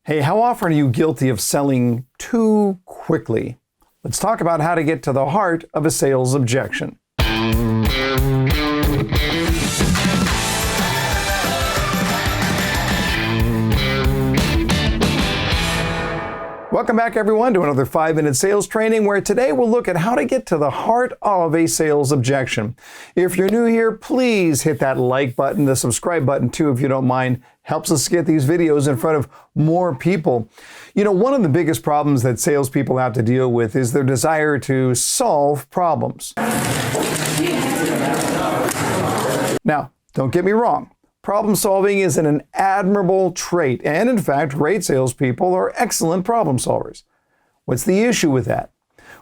Hey, how often are you guilty of selling too quickly? Let's talk about how to get to the heart of a sales objection. Welcome back, everyone, to another 5-minute sales training where today we'll look at how to get to the heart of a sales objection. If you're new here, please hit that like button, the subscribe button too, if you don't mind. Helps us get these videos in front of more people. You know, one of the biggest problems that salespeople have to deal with is their desire to solve problems. Now, don't get me wrong. Problem solving is an admirable trait, and in fact, great salespeople are excellent problem solvers. What's the issue with that?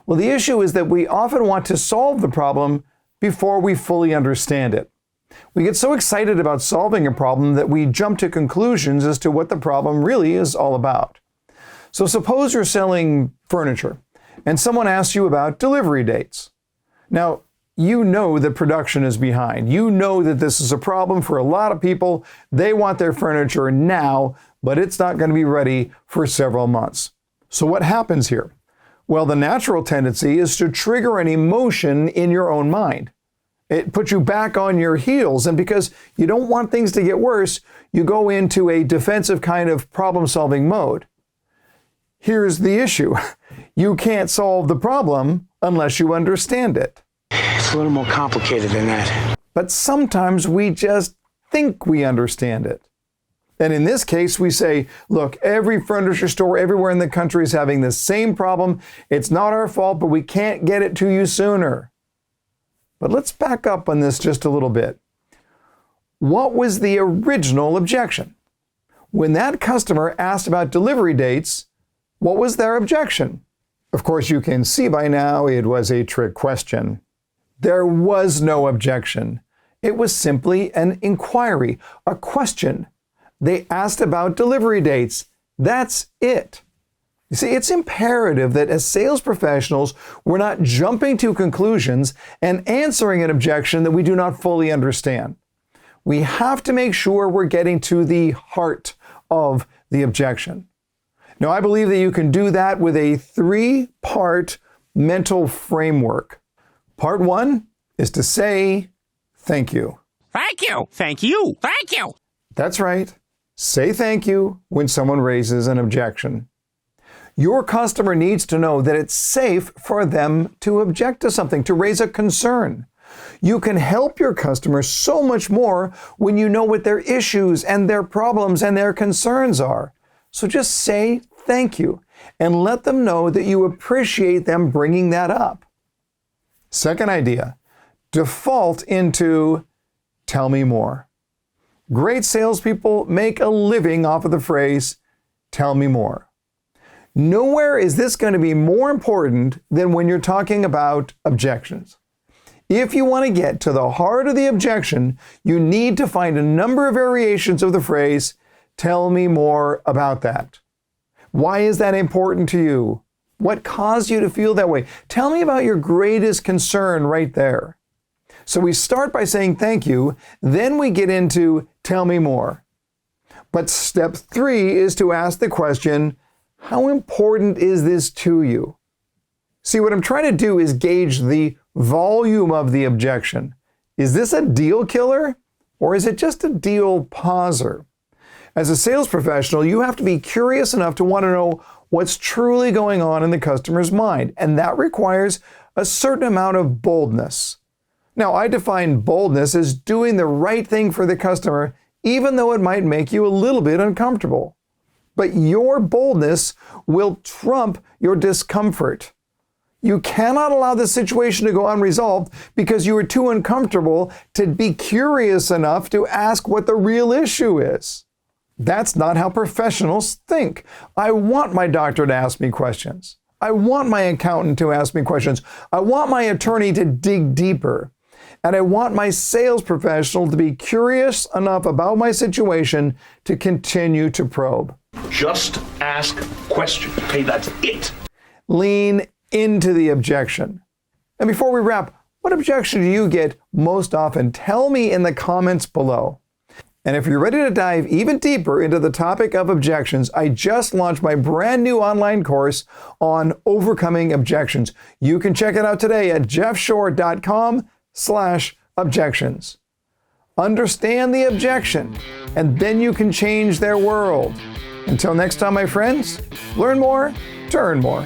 Well, the issue is that we often want to solve the problem before we fully understand it. We get so excited about solving a problem that we jump to conclusions as to what the problem really is all about. So suppose you're selling furniture, and someone asks you about delivery dates. Now, you know that production is behind. You know that this is a problem for a lot of people. They want their furniture now, but it's not going to be ready for several months. So what happens here? Well, the natural tendency is to trigger an emotion in your own mind. It puts you back on your heels, and because you don't want things to get worse, you go into a defensive kind of problem-solving mode. Here's the issue. You can't solve the problem unless you understand it. It's a little more complicated than that. But sometimes we just think we understand it. And in this case, we say, look, every furniture store everywhere in the country is having the same problem. It's not our fault, but we can't get it to you sooner. But let's back up on this just a little bit. What was the original objection? When that customer asked about delivery dates, what was their objection? Of course, you can see by now it was a trick question. There was no objection. It was simply an inquiry, a question. They asked about delivery dates. That's it. You see, it's imperative that as sales professionals, we're not jumping to conclusions and answering an objection that we do not fully understand. We have to make sure we're getting to the heart of the objection. Now, I believe that you can do that with a 3-part mental framework. Part 1 is to say, thank you. Thank you. Thank you. Thank you. That's right. Say thank you when someone raises an objection. Your customer needs to know that it's safe for them to object to something, to raise a concern. You can help your customer so much more when you know what their issues and their problems and their concerns are. So just say thank you and let them know that you appreciate them bringing that up. Second idea, default into tell me more. Great salespeople make a living off of the phrase, tell me more. Nowhere is this going to be more important than when you're talking about objections. If you want to get to the heart of the objection, you need to find a number of variations of the phrase, tell me more about that. Why is that important to you? What caused you to feel that way? Tell me about your greatest concern right there. So we start by saying thank you, then we get into tell me more. But step 3 is to ask the question, how important is this to you? See, what I'm trying to do is gauge the volume of the objection. Is this a deal killer or is it just a deal pauser? As a sales professional, you have to be curious enough to want to know what's truly going on in the customer's mind, and that requires a certain amount of boldness. Now, I define boldness as doing the right thing for the customer, even though it might make you a little bit uncomfortable. But your boldness will trump your discomfort. You cannot allow the situation to go unresolved because you are too uncomfortable to be curious enough to ask what the real issue is. That's not how professionals think. I want my doctor to ask me questions. I want my accountant to ask me questions. I want my attorney to dig deeper. And I want my sales professional to be curious enough about my situation to continue to probe. Just ask questions. Okay, that's it. Lean into the objection. And before we wrap, what objection do you get most often? Tell me in the comments below. And if you're ready to dive even deeper into the topic of objections, I just launched my brand new online course on overcoming objections. You can check it out today at jeffshore.com/objections. Understand the objection, and then you can change their world. Until next time, my friends, learn more to earn more.